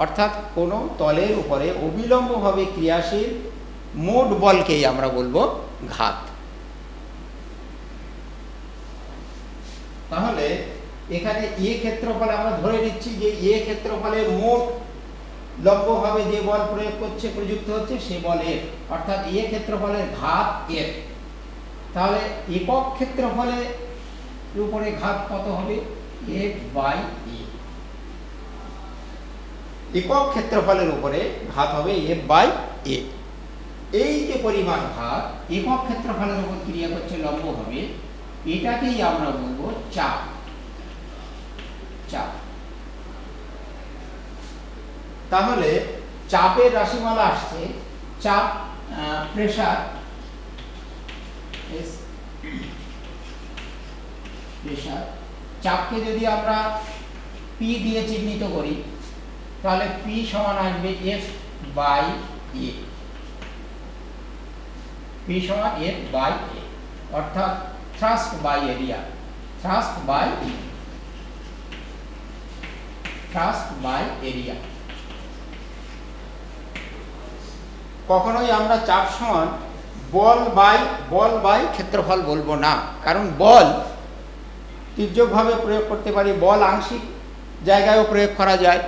অর্থাৎ কোনো তলের উপরে অবিলম্বভাবে ক্রিয়াশীল মোট বলকেই আমরা বলবো ঘাত। তাহলে এখানে এ ক্ষেত্রফলে আমরা ধরে নিচ্ছি যে এ ক্ষেত্রফলে মোট লম্বভাবে যে বল প্রয়োগ করছে প্রযুক্ত হচ্ছে সে বল এফ, অর্থাৎ এ ক্ষেত্রফলের ঘাত এফ। তাহলে একক ক্ষেত্রফলের উপরে ঘাত কত হবে? এফ বাই এ। একক ক্ষেত্রফলের উপরে ঘাত হবে এফ বাই এ। এই যে পরিমাণ ঘাত একক ক্ষেত্রফলের উপর ক্রিয়া করছে লম্বভাবে, এটাকেই আমরা বলবো চাপ। চাপ। তাহলে চাপের রাশিমালা আসছে চাপ, প্রেসার, প্রেসার। চাপকে যদি আমরা পি দিয়ে চিহ্নিত করি তাহলে পি সমান আসবে এফ বাই এ। পি সমান এফ বাই এ, অর্থাৎ thrust by area. Thrust by area. কখনোই আমরা চাপ সমান বল বাই ক্ষেত্রফল বলবো না, কারণ বল তির্যকভাবে প্রয়োগ করতে পারি, বল আংশিক জায়গায়ও প্রয়োগ করা যায়।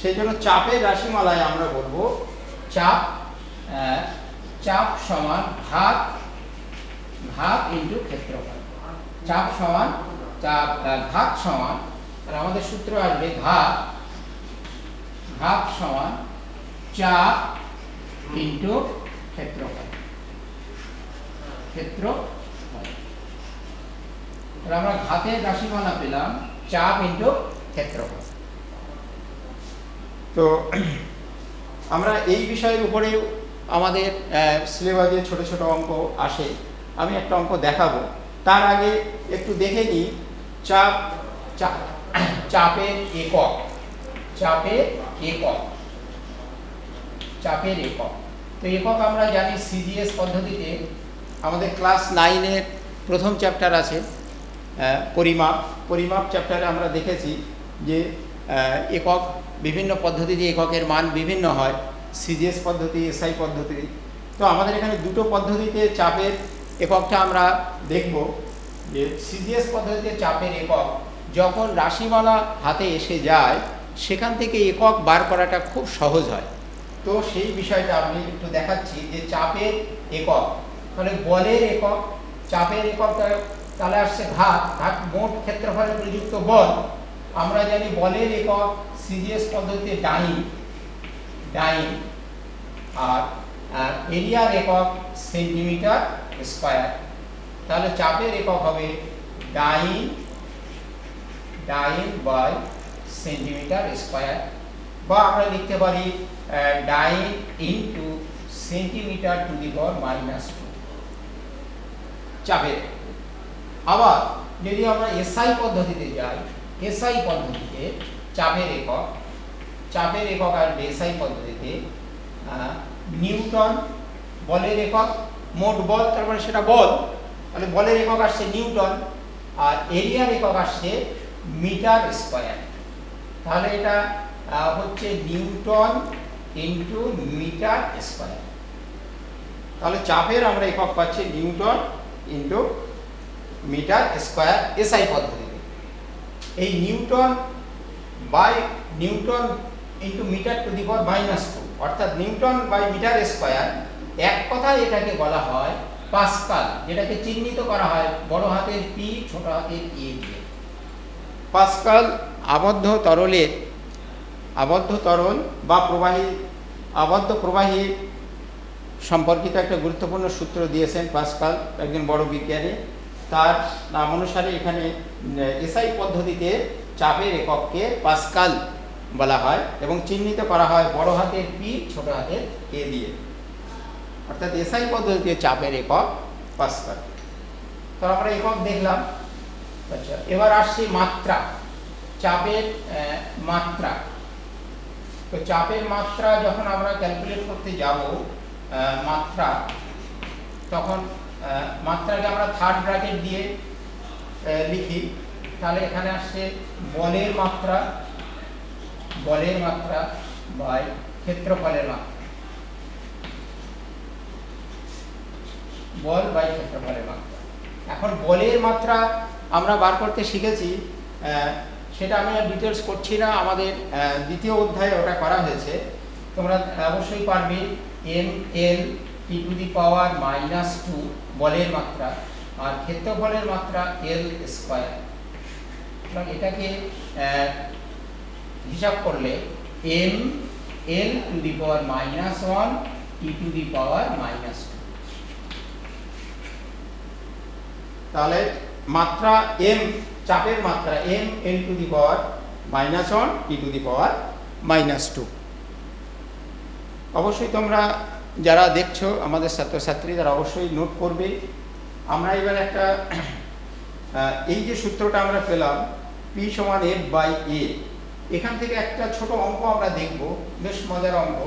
সেই জন্য চাপের রাশিমালায় আমরা বলবো চাপ, চাপ সমান ঘাত ইন্টু ক্ষেত্রফল। চাপ সমান ঘাত সমান, আমাদের সূত্র আসবে ঘাত সমান চাপ ইন্টু ক্ষেত্রফল। আমরা ঘাতের রাশিমালা পেলাম চাপ ইন্টু ক্ষেত্রফল। তো আমরা এই বিষয়ের উপরেও আমাদের সিলেবাসে ছোট ছোট অঙ্ক আসে। আমি একটা অঙ্ক দেখাবো, তার আগে একটু দেখে নিই চাপের একক। তো একক আমরা জানি সিজিএস পদ্ধতিতে। আমাদের ক্লাস 9-এর প্রথম চ্যাপ্টার আছে পরিমাপ চ্যাপ্টারে আমরা দেখেছি যে একক বিভিন্ন পদ্ধতিতে এককের মান বিভিন্ন হয়, সিজিএস পদ্ধতি, এসআই পদ্ধতি। তো আমাদের এখানে দুটো পদ্ধতিতে চাপের এককটা আমরা দেখব। যে সিজিএস পদ্ধতিতে চাপের একক যখন রাশিমালা হাতে এসে যায় সেখান থেকে একক বার করাটা খুব সহজ হয়। তো সেই বিষয়টা আমি একটু দেখাচ্ছি যে চাপের একক, তাহলে বলের একক, চাপের একক তাহলে আসছে ঘাত মোট ক্ষেত্রফলে প্রযুক্ত বল। আমরা জানি বলের একক সিজিএস পদ্ধতিতে ডাইন, আর এরিয়ার একক সেন্টিমিটার স্কয়ার। তাহলে চাপের একক হবে ডাইন বাই সেন্টিমিটার স্কয়ার, বা আমরা লিখতে পারি dyne into centimetre to the power -2 চাপের। আবার যদি আমরা এসআই পদ্ধতিতে যাই, এসআই পদ্ধতিতে চাপের একক আসবে এসআই পদ্ধতিতে নিউটন। বলের একক মোট বল, তারপরে সেটা বল, তাহলে বলের একক আসছে নিউটন, আর এরিয়ার একক আসছে মিটার স্কয়ার। তাহলে এটা হচ্ছে নিউটন ইন্টু মিটার স্কয়ার। তাহলে চাপের আমরা একক পাচ্ছি newton into metre square SI পদ্ধতিতে। এই newton into metre to the power -2, অর্থাৎ নিউটন বাই মিটার স্কয়ার। এক কথায় এটাকে বলা হয় পাস্কাল, যেটাকে চিহ্নিত করা হয় বড় হাতের পি ছোট হাতের এ দিয়ে। পাস্কাল আবদ্ধ তরল বা আবদ্ধ প্রবাহী সম্পর্কিত একটা গুরুত্বপূর্ণ সূত্র দিয়েছেন পাস্কাল, একজন বড় বিজ্ঞানী। তার নাম অনুসারে এখানে এসআই পদ্ধতিতে চাপের একককে পাস্কাল বলা হয় এবং চিহ্নিত করা হয় বড় হাতের পি ছোট হাতের এ দিয়ে, অর্থাৎ এসআই পদ্ধতিতে চাপের একক পাস্কাল। তো আমরা একক দেখলাম। আচ্ছা, এবার আসছে মাত্রা, চাপের মাত্রা। তো চাপের মাত্রা যখন আমরা ক্যালকুলেট করতে যাব মাত্রা, তখন মাত্রাকে আমরা থার্ড ব্র্যাকেট দিয়ে লিখি। তাহলে এখানে আসছে বলের মাত্রা বাই ক্ষেত্রফলের মাত্রা, বল বাই ক্ষেত্রফলের মাত্রা। এখন বলের মাত্রা আমরা বার করতে শিখেছি, সেটা আমি আর ডিটেলস করছি না, আমাদের দ্বিতীয় অধ্যায়ে ওটা করা হয়েছে, তোমরা অবশ্যই পারবে। M L T to the power -2 বলের মাত্রা, আর ক্ষেত্রফলের মাত্রা এল স্কয়ার। এবং এটাকে হিসাব করলে M L to the power -1 T to the power -2। তাহলে মাত্রা এম, চাপের মাত্রা M L to the power -1 T to the power -2। অবশ্যই তোমরা যারা দেখছো আমাদের ছাত্রছাত্রী তারা অবশ্যই নোট করবে। আমরা এবার একটা এই যে সূত্রটা আমরা পেলাম P সমান F বাই A, এখান থেকে একটা ছোট অঙ্ক আমরা দেখব, বেশ মজার অঙ্ক।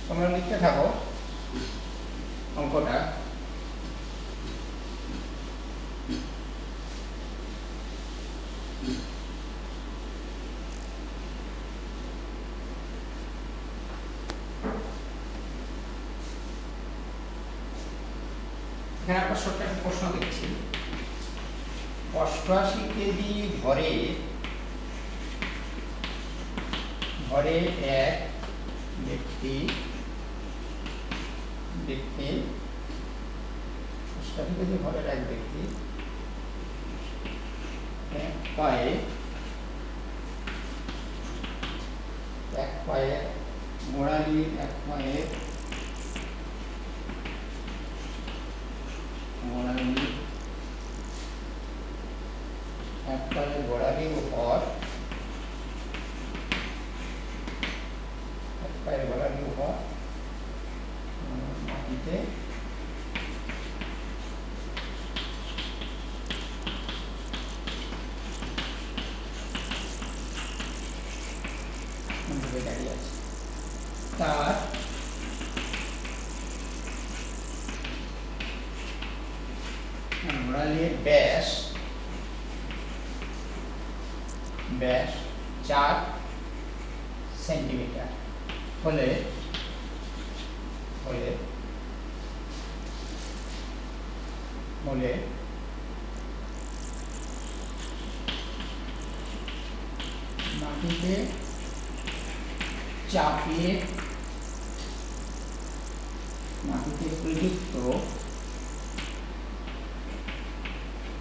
তোমরা লিখতে থাকো অঙ্কটা। এখানে একটা ছোট্ট একটা প্রশ্ন দেখছি। 88 কেজি ভরে এক ব্যক্তি 88 কেজি ভরের এক ব্যক্তি এক পায়ে গোড়ালি, এক পায়ে গোড়ালির উপর মাটিতে দাঁড়িয়ে আছে। তার গোড়ালির ব্যাস 4 সেন্টিমিটার হলে মাটিতে প্রযুক্ত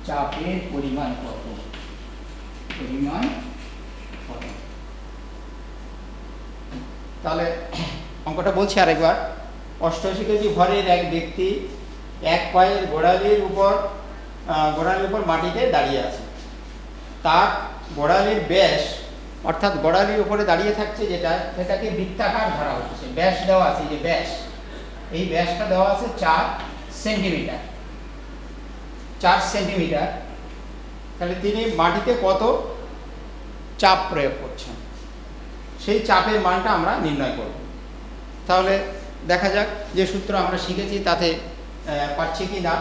চাপের পরিমাণ কত? তাহলে অঙ্কটা বলছি আরেকবার। 88 কেজি ভরের এক ব্যক্তি এক পায়ের গোড়ালির উপর মাটিতে দাঁড়িয়ে আছে। তার গোড়ালির ব্যাস, অর্থাৎ গোড়ালির উপরে দাঁড়িয়ে থাকছে সেটাকে বৃত্তাকার ধরা হচ্ছে। ব্যাস দেওয়া আছে, যে ব্যাস, এই ব্যাসটা দেওয়া আছে 4 সেন্টিমিটার। তাহলে তিনি মাটিতে কত চাপ প্রয়োগ করছেন, সেই চাপের মানটা আমরা নির্ণয় করব। তাহলে দেখা যাক যে সূত্র আমরা শিখেছি তাতে পারছি কি না।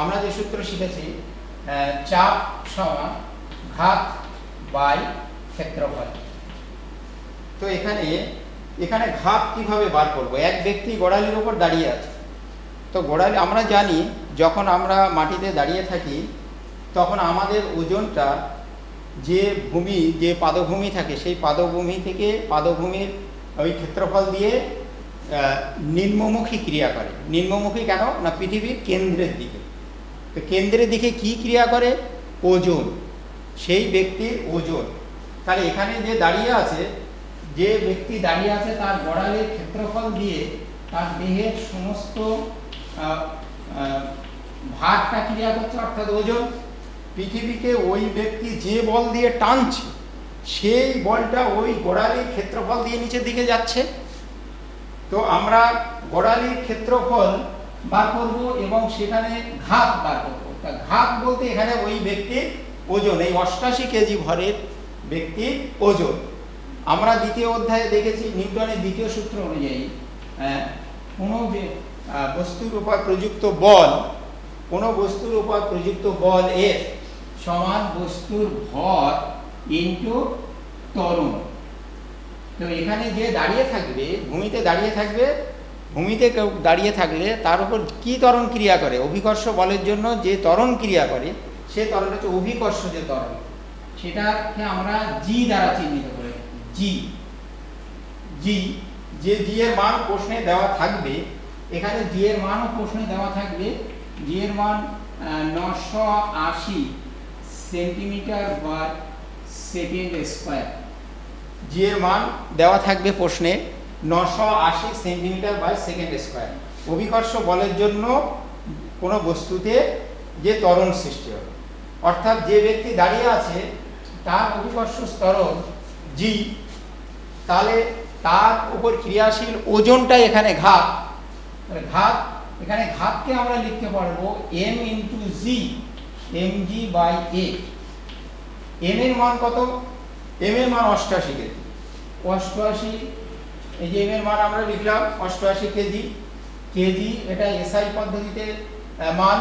আমরা যে সূত্র শিখেছি, চাপ সমান ঘাত বাই ক্ষেত্রফল। তো এখানে ঘাত কিভাবে বার করব? এক ব্যক্তি গোড়ালির উপর দাঁড়িয়ে আছে। তো গোড়ালি, আমরা জানি যখন আমরা মাটিতে দাঁড়িয়ে থাকি তখন আমাদের ওজনটা যে পাদভূমি থাকে সেই পাদভূমি থেকে পাদভূমির ওই ক্ষেত্রফল দিয়ে নিম্নমুখী ক্রিয়া করে। নিম্নমুখী কেন না? পৃথিবীর কেন্দ্রের দিকে। তো কেন্দ্রের দিকে কি ক্রিয়া করে? ওজন, সেই ব্যক্তির ওজন। তাহলে এখানে যে ব্যক্তি দাঁড়িয়ে আছে তার গোড়ালির ক্ষেত্রফল দিয়ে তার দেহের সমস্ত ভারটা ক্রিয়া করছে, অর্থাৎ ওজন। পৃথিবীকে ওই ব্যক্তি যে বল দিয়ে টানছে সেই বলটা ওই গোড়ালির ক্ষেত্রফল দিয়ে নিচের দিকে যাচ্ছে। তো আমরা গোড়ালির ক্ষেত্রফল বার করব এবং সেখানে ঘাত বার করবো। ঘাত বলতে এখানে ওই ব্যক্তির ওজন, এই 88 কেজি ভরের ব্যক্তির ওজন। আমরা দ্বিতীয় অধ্যায়ে দেখেছি নিউটনের দ্বিতীয় সূত্র অনুযায়ী কোনো বস্তুর উপর প্রযুক্ত বল কোনো বস্তুর উপর প্রযুক্ত বল F সমান বস্তুর ভর ইনটু ত্বরণ। তো এখানে যে দাঁড়িয়ে থাকবে, ভূমিতে দাঁড়িয়ে থাকবে, ভূমিতে কেউ দাঁড়িয়ে থাকলে তার উপর কি ত্বরণ ক্রিয়া করে, অভিকর্ষ বলের জন্য যে ত্বরণ ক্রিয়া করে সে ত্বরণ হচ্ছে অভিকর্ষ যে ত্বরণ, সেটাকে আমরা জি দ্বারা চিহ্নিত করে। জি যে জি এর মান প্রশ্নে দেওয়া থাকবে, এখানে জি এর মানও প্রশ্নে দেওয়া থাকবে। জি এর মান 980 সেন্টিমিটার বাই সেকেন্ড স্কয়ার। জি এর মান দেওয়া থাকবে প্রশ্নে 980 সেন্টিমিটার বাই সেকেন্ড স্কয়ার। অভিকর্ষ বলের জন্য কোনো বস্তুতে যে ত্বরণ সৃষ্টি হবে, অর্থাৎ যে ব্যক্তি দাঁড়িয়ে আছে তার অভিকর্ষ ত্বরণ জি, তাহলে তার উপর ক্রিয়াশীল ওজনটা এখানে ঘাত। ঘাত, এখানে ঘাতকে আমরা লিখতে পারবো m into G, mg by a। m এর মান কত? m এর মান 88 কেজি। 88, এই যে m এর মান আমরা লিখলাম 88 কেজি। কেজি এটা এসআই পদ্ধতিতে মান,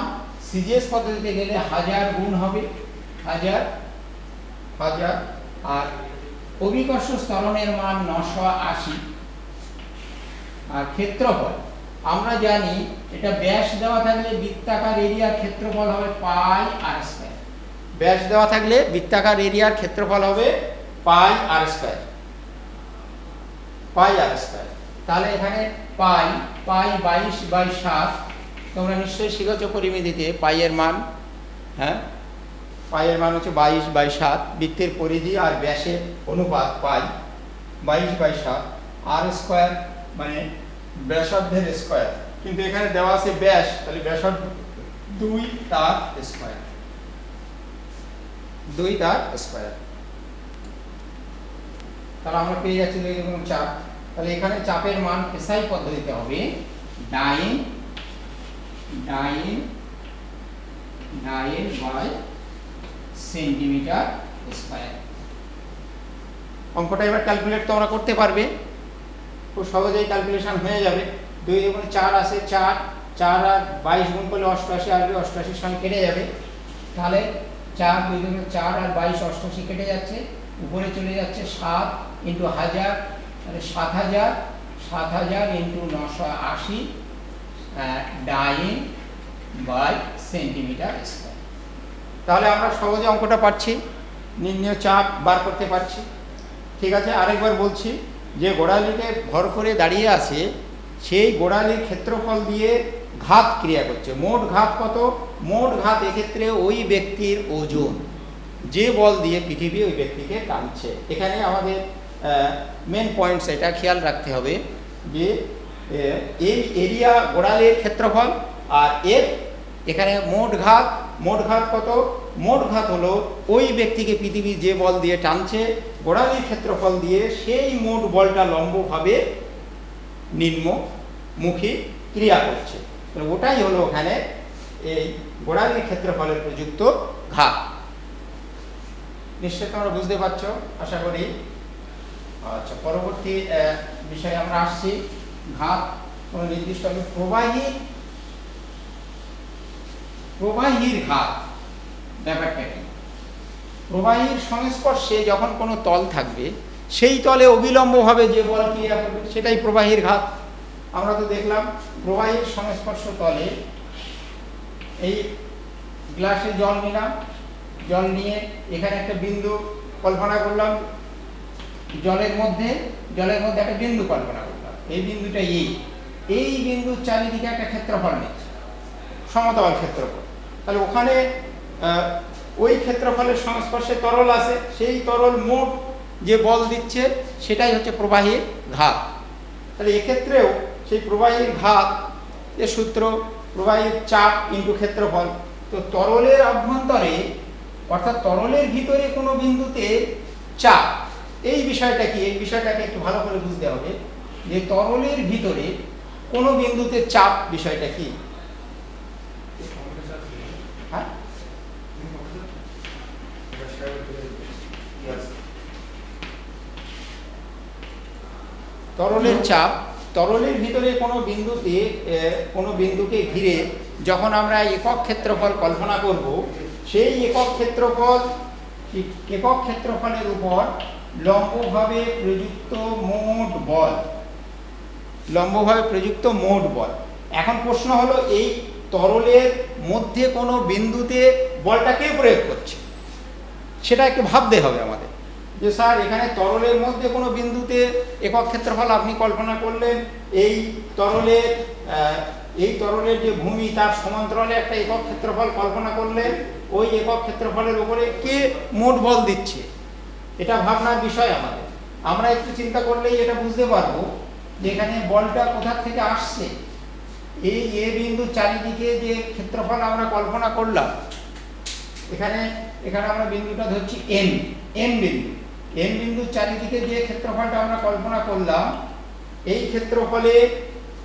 সিজিএস পদ্ধতিতে গেলে 1000 গুণ হবে, 1000। আর অভিকর্ষ ত্বরণের মান 980। আর ক্ষেত্রফল আমরা জানি, এটা ব্যাস দেওয়া থাকলে বৃত্তাকার এরিয়ার ক্ষেত্রফল হবে পাই আর স্কয়ার। ব্যাস দেওয়া থাকলে বৃত্তাকার এরিয়ার ক্ষেত্রফল হবে পাই আর স্কয়ার। তাহলে এখানে পাই 22/7, তোমরা নিশ্চয়ই শিখেছো পরিমিতিতে পাই এর মান। হ্যাঁ, পাই এর মান হচ্ছে 22/7, বৃত্তের পরিধি আর ব্যাসের অনুপাত পাই 22/7। আর স্কয়ার মানে ব্যাসার্ধের স্কয়ার, কিন্তু এখানে দেওয়া আছে ব্যাস, তাহলে ব্যাসার্ধ 2 তার স্কয়ার, 2 তার স্কয়ার। তাহলে আমরা পেয়ে যাচ্ছি 2 গুণ 4। তাহলে এখানে চাপের মান এসআই পদ্ধতিতে হবে 9 বাই সেন্টিমিটার স্কয়ার। অঙ্কটা এবার ক্যালকুলেট তোমরা করতে পারবে, খুব সহজেই ক্যালকুলেশন হয়ে যাবে। 2 গুণ 4 আছে 4 আর 22 গুণ করলে 88 আসবে, 88 সঙ্গে কেটে যাবে। তাহলে 4 2 গুণ 4 আর 22 88 কেটে যাচ্ছে, উপরে চলে যাচ্ছে 7 ইন্টু 1000, তাহলে 7000 ইন্টু 980 9 বাই সেন্টিমিটার স্কয়ার। তাহলে আমরা সহজে অঙ্কটা পাচ্ছি, নির্ণয় চাপ বার করতে পারছি। ঠিক আছে, আরেকবার বলছি যে গোড়ালিতে ভর করে দাঁড়িয়ে আছে, সেই গোড়ালির ক্ষেত্রফল দিয়ে ঘাত ক্রিয়া করছে। মোট ঘাত কত? মোট ঘাত এক্ষেত্রে ওই ব্যক্তির ওজন, যে বল দিয়ে পৃথিবী ওই ব্যক্তিকে টানছে। এখানে আমাদের মেন পয়েন্টস এটা খেয়াল রাখতে হবে যে এই এরিয়া গোড়ালির ক্ষেত্রফল, আর এর এখানে মোট ঘাত কত? মোট ঘাত হলো ওই ব্যক্তিকে পৃথিবী যে বল দিয়ে টানছে গোড়ালির ক্ষেত্রফল দিয়ে, সেই মোট বলটা লম্বভাবে নিম্নমুখী ক্রিয়া করছে। ওটাই হলো ওখানে এই গোড়ালির ক্ষেত্রফলের প্রযুক্ত ঘাত। নিশ্চয়ই তোমরা বুঝতে পারছো আশা করি। আচ্ছা, পরবর্তী বিষয়ে আমরা আসছি। ঘাত কোনো নির্দিষ্ট প্রবাহীর ঘাত ব্যাপারটা কি? প্রবাহীর সংস্পর্শে যখন কোনো তল থাকবে, সেই তলে অবিলম্বভাবে যে বল ক্রিয়া করবে সেটাই প্রবাহীর ঘাত। আমরা তো দেখলাম প্রবাহীর সংস্পর্শ তলে এই গ্লাসে জল নিলাম, জল নিয়ে এখানে একটা বিন্দু কল্পনা করলাম, জলের মধ্যে একটা বিন্দু কল্পনা করলাম, এই বিন্দুটা এই বিন্দুর চারিদিকে একটা ক্ষেত্রফল নিচ্ছে, সমতল ক্ষেত্রফল। তাহলে ওখানে ওই ক্ষেত্রফলের সংস্পর্শে তরল আছে, সেই তরল মোট যে বল দিচ্ছে সেটাই হচ্ছে প্রবাহীর ঘাত। তাহলে এক্ষেত্রেও সেই প্রবাহীর ঘাত এর সূত্র প্রবাহীর চাপ ইন্টু ক্ষেত্রফল। তো তরলের অভ্যন্তরে অর্থাৎ তরলের ভিতরে কোনো বিন্দুতে চাপ, এই বিষয়টা কি? এই বিষয়টাকে একটু ভালো করে বুঝতে হবে যে তরলের ভিতরে কোনো বিন্দুতে চাপ বিষয়টা কি। হ্যাঁ, তরলের চাপ, তরলের ভিতরে কোনো বিন্দুকে ঘিরে যখন আমরা একক ক্ষেত্রফল কল্পনা করব, সেই একক ক্ষেত্রফলের উপর লম্বভাবে প্রযুক্ত মোট বল। এখন প্রশ্ন হলো, এই তরলের মধ্যে কোনো বিন্দুতে বলটা কে প্রয়োগ করছে, সেটা একটু ভাবতে হবে আমাদের। যে স্যার এখানে তরলের মধ্যে কোনো বিন্দুতে একক ক্ষেত্রফল আপনি কল্পনা করলেন, এই তরলের যে ভূমি তার সমান্তরালে একটা একক ক্ষেত্রফল কল্পনা করলেন, ওই একক ক্ষেত্রফলের উপরে কে মোট বল দিচ্ছে, এটা ভাবনার বিষয় আমাদের। আমরা একটু চিন্তা করলেই এটা বুঝতে পারবো যে এখানে বলটা কোথা থেকে আসছে। এই এ বিন্দু চারিদিকে যে ক্ষেত্রফল আমরা কল্পনা করলাম, এখানে আমরা বিন্দুটা ধরছি এন বিন্দু চারিদিকে যে ক্ষেত্রফলটা আমরা কল্পনা করলাম, এই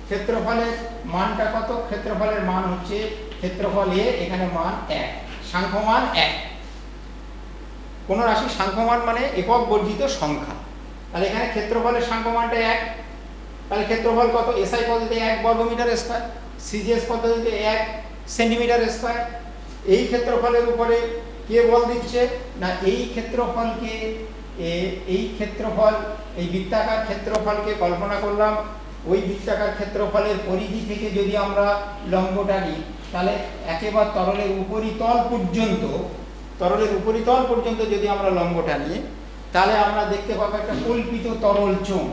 ক্ষেত্রফলের মানটা কত? ক্ষেত্রফলের মান হচ্ছে ক্ষেত্রফল এ, এখানে মান 1, সাংখ্যমান 1। কোন রাশি সাংখ্যমান মানে একক বর্জিত সংখ্যা, তাহলে এখানে ক্ষেত্রফলের সাংখ্যমানটা 1, তাহলে ক্ষেত্রফল কত? এসআই পদ্ধতিতে 1 বর্গমিটার স্কয়ার, সিজিএস পদ্ধতিতে 1 সেন্টিমিটার স্কয়ার। এই ক্ষেত্রফলের উপরে কে বল দিচ্ছে না, এই বৃত্তাকার ক্ষেত্রফলকে কল্পনা করলাম, ওই বৃত্তাকার ক্ষেত্রফলের পরিধি থেকে যদি আমরা লম্বটা নিই, তাহলে একেবারে তরলের উপরিতল পর্যন্ত যদি আমরা লম্বটা নিই, তাহলে আমরা দেখতে পাবো একটা কল্পিত তরল চোঙ।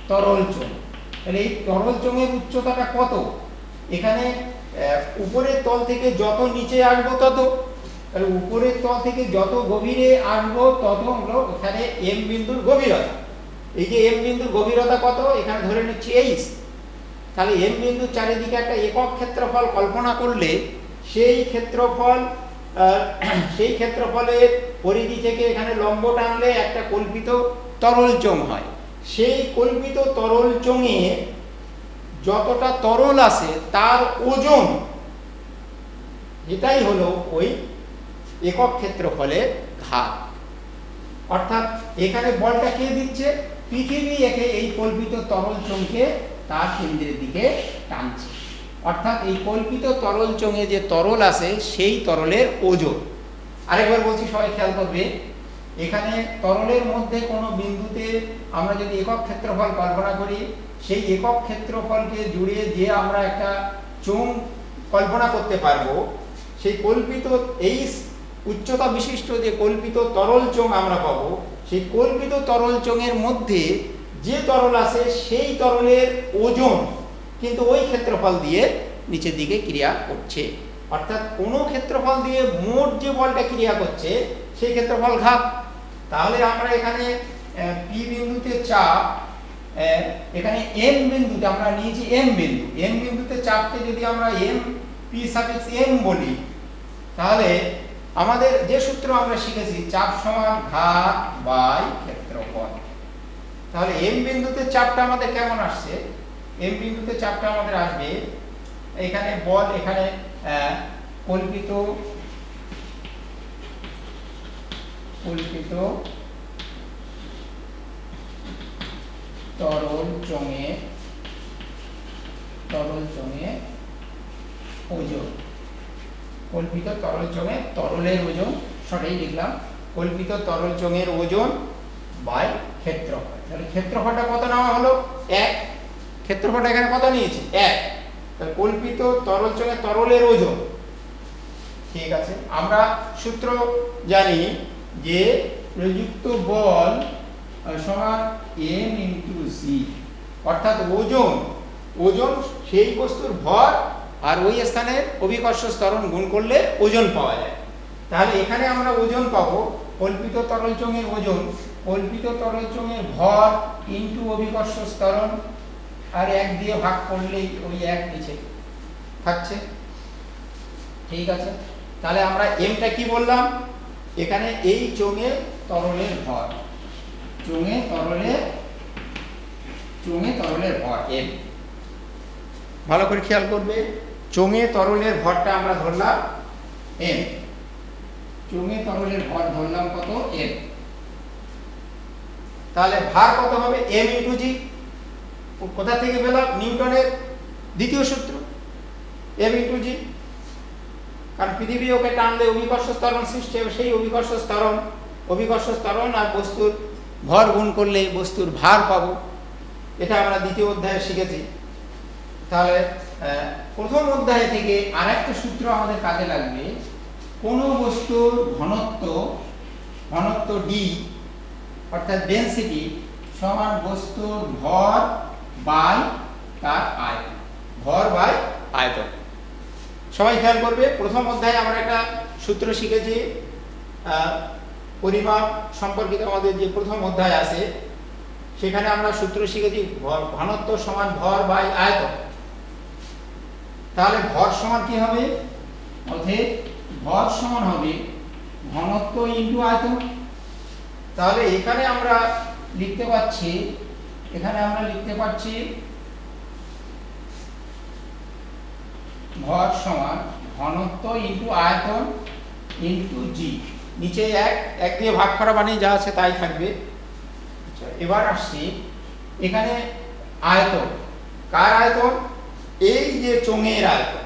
তাহলে এই তরল চোঙের উচ্চতাটা কত? এখানে উপরের তল থেকে যত নিচে আসবো তত, তাহলে উপরের তল থেকে যত গভীরে আসবো তত হলো এখানে এম বিন্দুর গভীরতা। এই যে এম বিন্দুর গভীরতা কত, এখানে ধরে নিচ্ছি এইচ। তাহলে এম বিন্দুর চারিদিকে একটা একক ক্ষেত্রফল কল্পনা করলে, সেই ক্ষেত্রফলের পরিধি থেকে এখানে লম্ব টানলে একটা কল্পিত তরল চোঙ হয়। সেই কল্পিত তরল চোঙে যতটা তরল আছে তার ওজন, এটাই হলো ওই একক ক্ষেত্রফলের ঘাত। অর্থাৎ এখানে বলটা কে দিচ্ছে? পৃথিবী একে এই কল্পিত তরল চোঙকে তার কেন্দ্রের দিকে টানছে। অর্থাৎ এই কল্পিত তরল চোঙে যে তরল আছে, সেই তরলের ওজন। আরেকবার বলছি, সবাই খেয়াল করবে, এখানে তরলের মধ্যে কোনো বিন্দুতে আমরা যদি একক ক্ষেত্রফল কল্পনা করি, সেই একক ক্ষেত্রফলকে জুড়ে যে আমরা একটা চোঙ কল্পনা করতে পারবো, সেই কল্পিত এই উচ্চতা বিশিষ্ট যে কল্পিত তরল চোঙ আমরা পাবো, সেই কল্পিত তরল চোঙের মধ্যে যে তরল আছে, সেই তরলের ওজন কিন্তু ওই ক্ষেত্রফল দিয়ে নিচের দিকে ক্রিয়া করছে। অর্থাৎ কোনো ক্ষেত্রফল দিয়ে মোট যে বলটা ক্রিয়া করছে, সেই ক্ষেত্রফল ঘাত। তাহলে আমরা এখানে পি বিন্দুতে চাপ, এখানে এম বিন্দুতে আমরা নিয়েছি এম বিন্দুতে চাপকে যদি আমরা এম পি সাফিক্স এম বলি, তাহলে আমাদের যে সূত্র আমরা শিখেছি, চাপ সমান ঘাত বাই ক্ষেত্রফল। তাহলে এম বিন্দুতে চাপটা আমাদের কেমন আসছে? এম বিন্দুতে চাপটা আমাদের আসবে, এখানে বল, এখানে কল্পিত তরল চোঙে ওজন, কল্পিত তরল চোঙে তরলের ওজন, সঠিক লিখলাম, কল্পিত তরল চোঙের ওজন বাই ক্ষেত্রফল। তাহলে ক্ষেত্রফলটা কত নেওয়া হলো? 1। ক্ষেত্রফলটা এখানে কত নিয়েছি? 1। তাহলে কল্পিত তরল চোঙে তরলের ওজন, ঠিক আছে। আমরা সূত্র জানি যে প্রযুক্ত বল সমান m × c, অর্থাৎ ওজন সেই বস্তুর ভর আর ওই স্থানের অভিকর্ষ ত্বরণ গুণ করলে ওজন পাওয়া যায়। তাহলে এখানে আমরা ওজন পাবো, কল্পিত তরল চোঙের ওজন, কল্পিত তরল চোঙের ভর ইন্টু অভিকর্ষ ত্বরণ, আর 1 দিয়ে ভাগ করলেই ওই 1 নিচে থাকছে, ঠিক আছে। তাহলে আমরা এমটা কি বললাম? এখানে এই চোঙে তরলের ভর, চোঙে তরলের ভর এম। ভালো করে খেয়াল করবে, চোঙে তরলের ভরটা আমরা ধরলাম এম, চোঙে তরলের ভর ধরলাম কত? এম। তাহলে ভার কত হবে? এম × জি। কোথা থেকে পেলাম? নিউটনের দ্বিতীয় সূত্র। এম ইন্টু জি, কারণ পৃথিবী ওকে টানলে অভিকর্ষ ত্বরণ সৃষ্টি হবে, সেই অভিকর্ষ ত্বরণ আর বস্তুর ভর গুণ করলে বস্তুর ভার পাবো। এটা আমরা দ্বিতীয় অধ্যায়ে শিখেছি। তাহলে প্রথম অধ্যায় থেকে আর একটা সূত্র আমাদের কাজে লাগবে, কোন বস্তুর ঘনত্ব ডি অর্থাৎ ডেনসিটি সমান বস্তুর ভর বাই তার আয়তন, ভর বাই আয়তন। সবাই খেয়াল করবে, প্রথম অধ্যায়ে আমরা একটা সূত্র শিখেছি পরিমাপ সম্পর্কিত, আমাদের যে প্রথম অধ্যায় আছে সেখানে আমরা সূত্র শিখেছি ঘনত্ব সমান ভর বাই আয়তন। তাহলে ভর সমান কি হবে? অতএব ভর সমান হবে ঘনত্ব ইনটু আয়তন। তাহলে এখানে আমরা লিখতে পাচ্ছি ভর সমান ঘনত্ব ইনটু আয়তন ইনটু জি। নিচে এক দিয়ে ভাগ করা মানে যা আছে তাই থাকবে। আচ্ছা, এবার আসছি এখানে আয়তন, কার আয়তন? এই যে চোঙের আয়তন।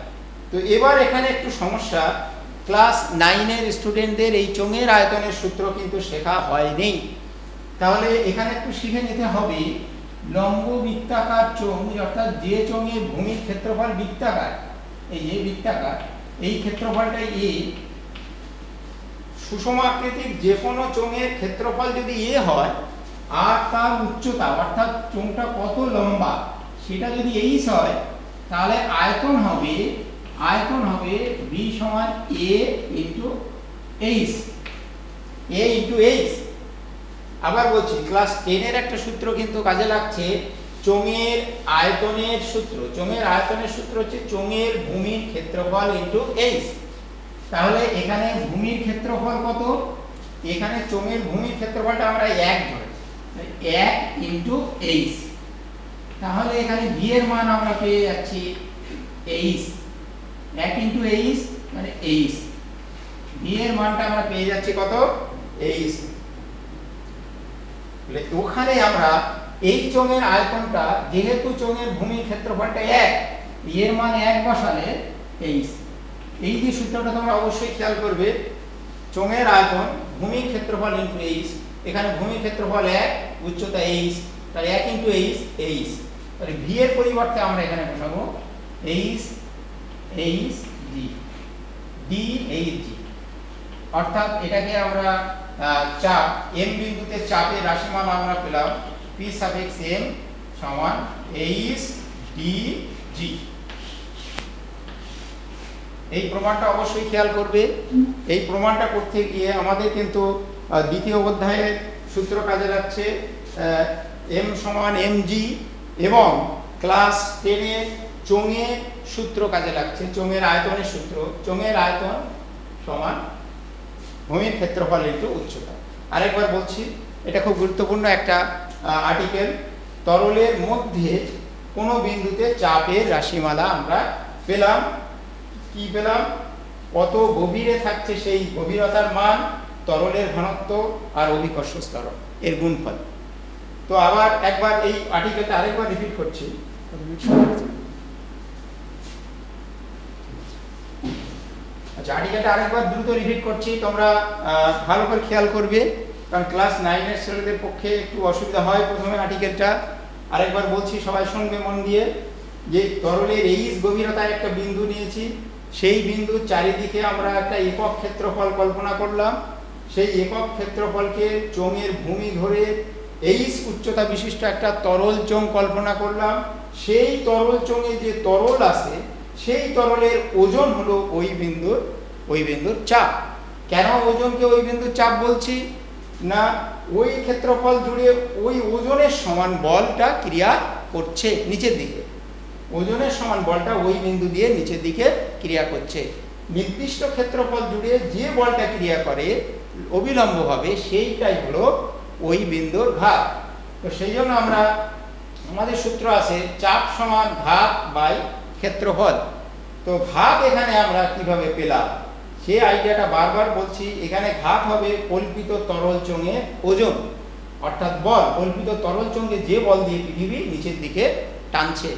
তো এবার এখানে একটু সমস্যা, ক্লাস 9-এর স্টুডেন্টদের এই চোঙের আয়তনের সূত্র কিন্তু শেখা হয়নি। তাহলে এখানে একটু শিখে নিতে হবে, লম্ব বৃত্তাকার চোঙ অর্থাৎ যে চোঙের ভূমির ক্ষেত্রফল বৃত্তাকার, এই যে বৃত্তাকার, এই ক্ষেত্রফলটা এ, সুষম আকৃতির যে কোনো চোঙের ক্ষেত্রফল যদি এ হয় আর তার উচ্চতা অর্থাৎ চোঙটা কত লম্বা সেটা যদি এইচ হয়, তাহলে আয়তন হবে বি সমান এ ইন্টু এইচ, আবার বলছি ক্লাস 10-এর একটা সূত্র কিন্তু কাজে লাগছে, চোঙের আয়তনের সূত্র হচ্ছে চোঙের ভূমির ক্ষেত্রফল ইন্টু এইচ। তাহলে এখানে ভূমির ক্ষেত্রফল কত? এখানে চোঙের ভূমির ক্ষেত্রফলটা আমরা 1 ধরেছি, 1 ইন্টু এইচ। তাহলে এখানে ভি এর মান আমরা পেয়ে যাচ্ছি এইচ, 1 ইন্টু এইচ মানে এইচ। ভি এর মানটা আমরা পেয়ে যাচ্ছি কত? এইচ। ওখানে আমরা এই চোঙের আয়তনটা, যেহেতু চোঙের ভূমির ক্ষেত্রফলটা 1, এর মান 1 বসালে এইচ। এই যে সূত্রটা তোমরা অবশ্যই খেয়াল করবে, চোঙের আয়তন ভূমির ক্ষেত্রফল ইনটু এইচ। এখানে ভূমির ক্ষেত্রফল 1, উচ্চতা এইচ, তাহলে 1 ইনটু এইচ। তাহলে ভি এর পরিবর্তে আমরা এখানে বসাবো H G, D H G. অর্থাৎ এটাকে আমরা চাপ, এম বিন্দুতে চাপের রাশিমাল আমরা পেলাম পি সাফিক্স এম সমান এইচ ডি জি। এই প্রমাণটা অবশ্যই খেয়াল করবে। এই প্রমাণটা করতে গিয়ে আমাদের কিন্তু দ্বিতীয় অধ্যায়ের সূত্র কাজে লাগছে, এম সমান এম জি, এবং ক্লাস 10-এর চোঙের সূত্র কাজে লাগছে, চোঙের আয়তনের সূত্র, চোঙের আয়তন সমান ভূমির ক্ষেত্রফল ইনটু উচ্চতা। আরেকবার বলছি, এটা খুব গুরুত্বপূর্ণ একটা আর্টিকেল। তরলের মধ্যে কোনো বিন্দুতে চাপের রাশিমালা আমরা পেলাম, কি পেলাম? কত গভীরে থাকছে সেই গভীরতার মান, তরলের ঘনত্ব আর অভিকর্ষ ত্বরণ এর গুণফল। তো আবার একবার এই আর্টিকেলটা আরেকবার রিপিট করছি। আচ্ছা, আর্টিকেলটা আরেকবার দ্রুত রিপিট করছি, তোমরা ভালো করে খেয়াল করবে, কারণ ক্লাস 9-এর ছেলেদের পক্ষে একটু অসুবিধা হয় প্রথমে আর্টিকেলটা। আরেকবার বলছি, সবাই শুনবে মন দিয়ে, যে তরলের এইচ গভীরতায় একটা বিন্দু নিয়েছি, সেই বিন্দুর চারিদিকে আমরা একটা একক ক্ষেত্রফল কল্পনা করলাম। সেই একক ক্ষেত্রফলকে চোঙের ভূমি ধরে এইচ উচ্চতা বিশিষ্ট একটা তরল চোঙ কল্পনা করলাম। সেই তরল চোঙে যে তরল আছে, সেই তরলের ওজন হলো ওই বিন্দুর চাপ। কেন ওজনকে ওই বিন্দুর চাপ বলছি? না, ওই ক্ষেত্রফল জুড়ে ওই ওজনের সমান বলটা ক্রিয়া করছে নিচের দিকে, ওজনের সমান বলটা ওই বিন্দু দিয়ে নিচের দিকে ক্রিয়া করছে। নির্দিষ্ট ক্ষেত্রফল জুড়ে যে বলটা ক্রিয়া করে অবিলম্বভাবে, সেইটাই হলো ওই বিন্দুর ঘাত। তো সেই জন্য আমাদের সূত্র আছে চাপ সমান ঘাত বাই ক্ষেত্রফল। তো ঘাত এখানে আমরা কিভাবে পেলাম সে আইডিয়াটা বারবার বলছি। এখানে ঘাত হবে কল্পিত তরল চোঙের ওজন, অর্থাৎ বল, কল্পিত তরল চোঙে যে বল দিয়ে পৃথিবী নিচের দিকে টানছে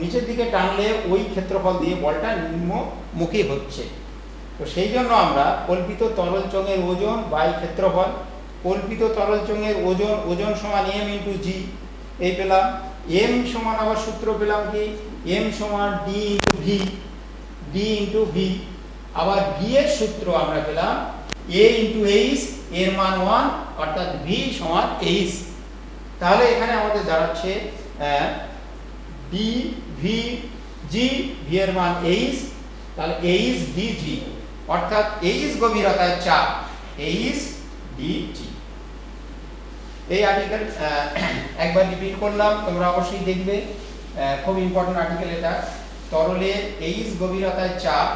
নিচের দিকে টানলে ওই ক্ষেত্রফল দিয়ে বলটা নিম্নমুখী হচ্ছে। তো সেই জন্য আমরা কল্পিত তরল চোঙের ওজন বাই ক্ষেত্রফল, কল্পিত তরল চোঙের ওজন সমান m ইন্টু জি, এই পেলাম। m সমান আবার সূত্র পেলাম কি, m সমান d ইন্টু ভি, আবার v এর সূত্র আমরা পেলাম a ইন্টু এইচ, এর মান 1, অর্থাৎ v সমান এইচ। তাহলে এখানে আমাদের দাঁড়াচ্ছে d ভি জি, v এর মান এইচ, তাহলে এইচ ডি জি, অর্থাৎ এইচ গভীরতায় চাপ এইচ ডি জি। এই আর্টিকেল একবার রিপিট করলাম, তোমরা অবশ্যই দেখবে, খুব ইম্পর্টেন্ট আর্টিকেল এটা। তরলের এইচ গভীরতায় চাপ,